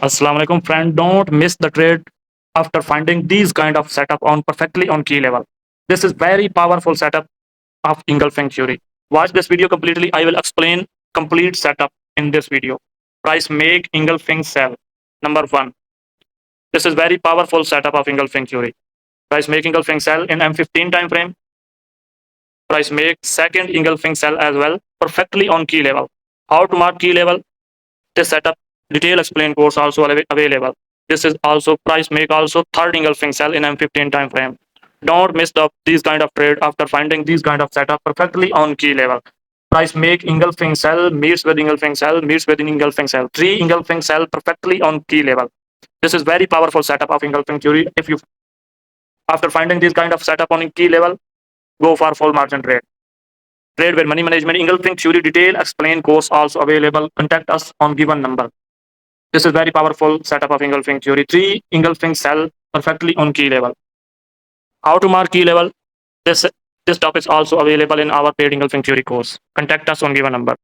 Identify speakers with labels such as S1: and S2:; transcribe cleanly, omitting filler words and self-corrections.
S1: Assalamu alaikum friend. Don't miss the trade after finding these kind of setup on perfectly on key level. This is very powerful setup of engulfing theory. Watch this video completely. I will explain complete setup in this video. Price make engulfing sell. Number one. This is very powerful setup of engulfing theory. Price make engulfing sell in M15 time frame. Price make second engulfing sell as well perfectly on key level. How to mark key level? This setup detail explain course also available. This is also price make also third engulfing sell in M15 time frame. Don't miss these kind of trade after finding these kind of setup perfectly on key level. Price make engulfing sell meets with engulfing sell meets with engulfing sell. Three engulfing sell perfectly on key level. This is very powerful setup of engulfing theory. If you after finding this kind of setup on key level, go for full margin trade. Trade with money management engulfing theory detail explain course also available. Contact us on given number. This is very powerful setup of engulfing theory. Three engulfing sell perfectly on key level. How to mark key level? This topic is also available in our paid engulfing theory course. Contact us on given number.